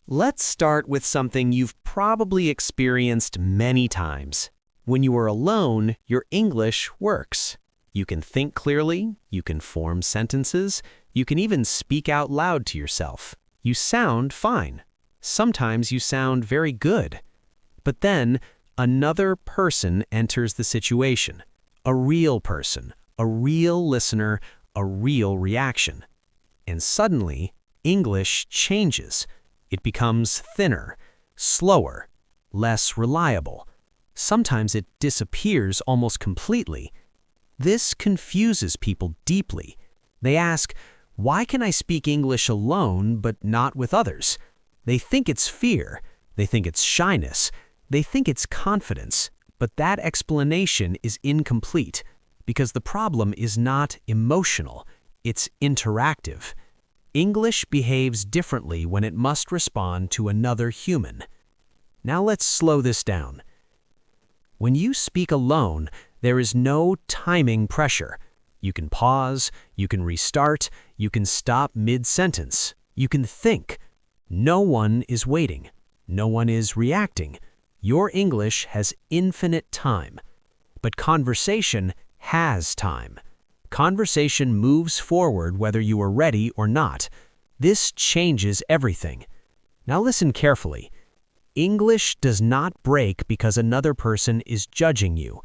Let's start with something you've probably experienced many times. When you are alone, your English works. You can think clearly, you can form sentences, you can even speak out loud to yourself. You sound fine. Sometimes you sound very good. But then, another person enters the situation. A real person, a real listener, a real reaction. And suddenly, English changes. It becomes thinner, slower, less reliable. Sometimes it disappears almost completely. This confuses people deeply. They ask, why can I speak English alone but not with others? They think it's fear. They think it's shyness. They think it's confidence. But that explanation is incomplete because the problem is not emotional. It's interactive. English behaves differently when it must respond to another human. Now let's slow this down. When you speak alone, there is no timing pressure. You can pause, you can restart, you can stop mid-sentence, you can think. No one is waiting. No one is reacting. Your English has infinite time. But conversation has time. Conversation moves forward whether you are ready or not. This changes everything. Now listen carefully. English does not break because another person is judging you.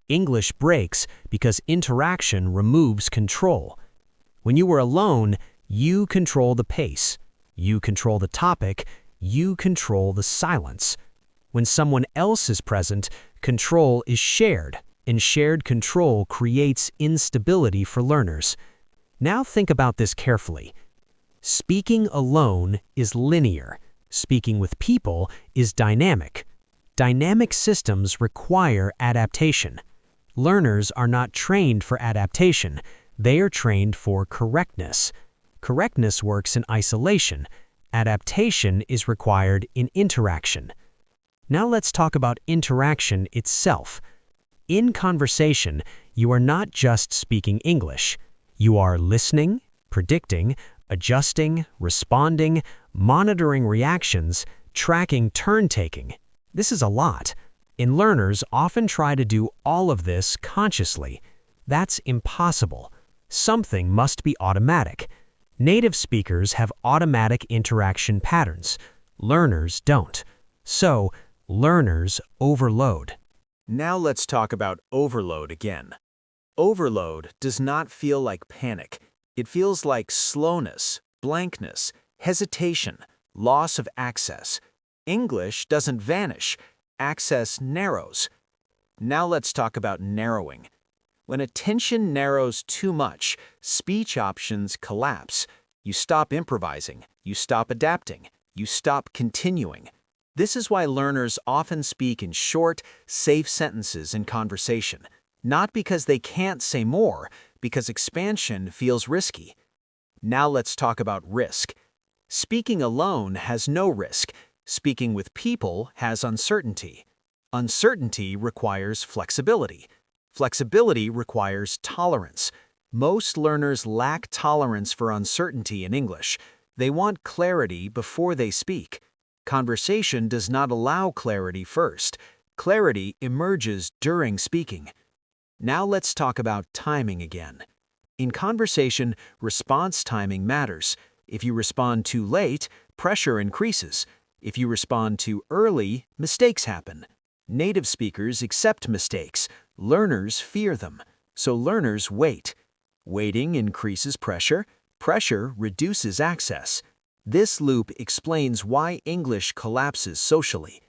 English breaks because interaction removes control. When you are alone, you control the pace. You control the topic. You control the silence. When someone else is present, control is shared. And shared control creates instability for learners. Now think about this carefully. Speaking alone is linear. Speaking with people is dynamic. Dynamic systems require adaptation. Learners are not trained for adaptation. They are trained for correctness. Correctness works in isolation. Adaptation is required in interaction. Now let's talk about interaction itself. In conversation, you are not just speaking English. You are listening, predicting, adjusting, responding, monitoring reactions, tracking turn-taking. This is a lot, and learners often try to do all of this consciously. That's impossible. Something must be automatic. Native speakers have automatic interaction patterns. Learners don't. So, learners overload. Now let's talk about overload again. Overload does not feel like panic. It feels like slowness, blankness, hesitation, loss of access. English doesn't vanish. Access narrows. Now let's talk about narrowing. When attention narrows too much, speech options collapse. You stop improvising. You stop adapting. You stop continuing. This is why learners often speak in short, safe sentences in conversation. Not because they can't say more, because expansion feels risky. Now let's talk about risk. Speaking alone has no risk. Speaking with people has uncertainty. Uncertainty requires flexibility. Flexibility requires tolerance. Most learners lack tolerance for uncertainty in English. They want clarity before they speak. Conversation does not allow clarity first. Clarity emerges during speaking. Now let's talk about timing again. In conversation, response timing matters. If you respond too late, pressure increases. If you respond too early, mistakes happen. Native speakers accept mistakes. Learners fear them. So learners wait. Waiting increases pressure. Pressure reduces access. This loop explains why English collapses socially.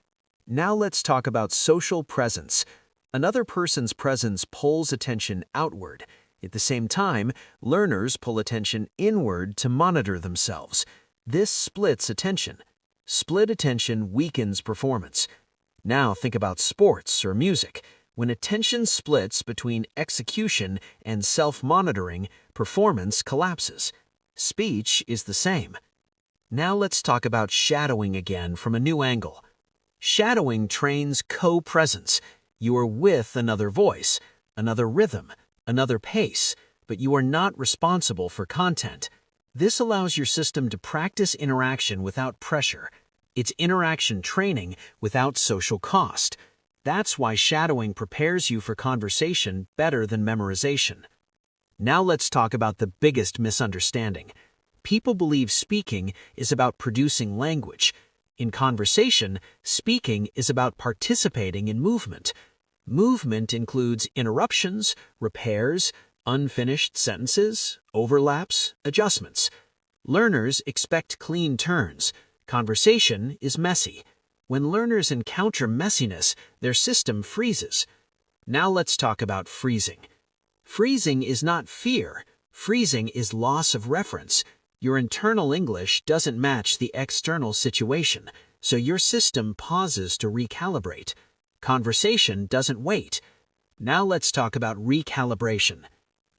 Now let's talk about social presence. Another person's presence pulls attention outward. At the same time, learners pull attention inward to monitor themselves. This splits attention. Split attention weakens performance. Now think about sports or music. When attention splits between execution and self-monitoring, performance collapses. Speech is the same. Now let's talk about shadowing again from a new angle. Shadowing trains co-presence. You are with another voice, another rhythm, another pace, but you are not responsible for content. This allows your system to practice interaction without pressure. It's interaction training without social cost. That's why shadowing prepares you for conversation better than memorization. Now let's talk about the biggest misunderstanding. People believe speaking is about producing language. In conversation, speaking is about participating in movement. Movement includes interruptions, repairs, unfinished sentences, overlaps, adjustments. Learners expect clean turns. Conversation is messy. When learners encounter messiness, their system freezes. Now let's talk about freezing. Freezing is not fear. Freezing is loss of reference. Your internal English doesn't match the external situation, so your system pauses to recalibrate. Conversation doesn't wait. Now let's talk about recalibration.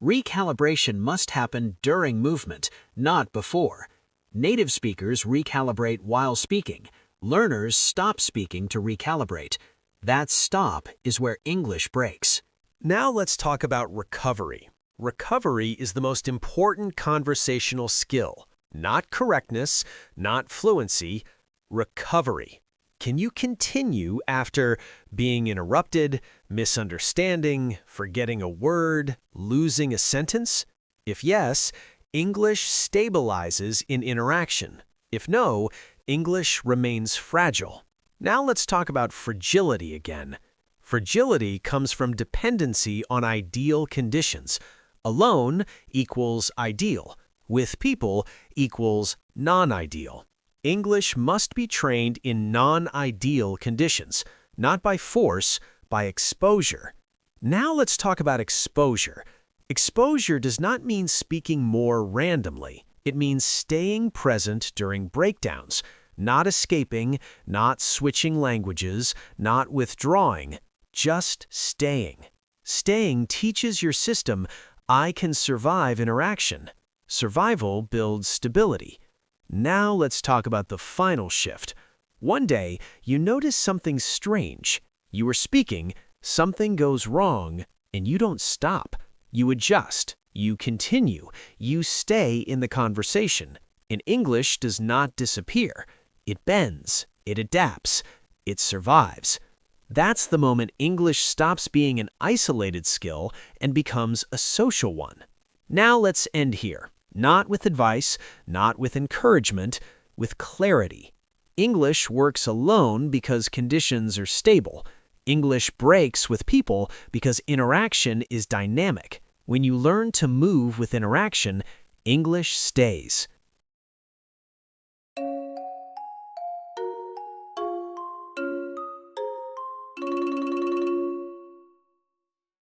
Recalibration must happen during movement, not before. Native speakers recalibrate while speaking. Learners stop speaking to recalibrate. That stop is where English breaks. Now let's talk about recovery. Recovery is the most important conversational skill. Not correctness, not fluency, recovery. Can you continue after being interrupted, misunderstanding, forgetting a word, losing a sentence? If yes, English stabilizes in interaction. If no, English remains fragile. Now let's talk about fragility again. Fragility comes from dependency on ideal conditions. Alone equals ideal. With people equals non-ideal. English must be trained in non-ideal conditions, not by force, by exposure. Now let's talk about exposure. Exposure does not mean speaking more randomly. It means staying present during breakdowns, not escaping, not switching languages, not withdrawing, just staying. Staying teaches your system, I can survive interaction. Survival builds stability. Now let's talk about the final shift. One day, you notice something strange. You are speaking, something goes wrong, and you don't stop. You adjust, you continue, you stay in the conversation. And English does not disappear. It bends, it adapts, it survives. That's the moment English stops being an isolated skill and becomes a social one. Now let's end here. Not with advice, not with encouragement, with clarity. English works alone because conditions are stable. English breaks with people because interaction is dynamic. When you learn to move with interaction, English stays.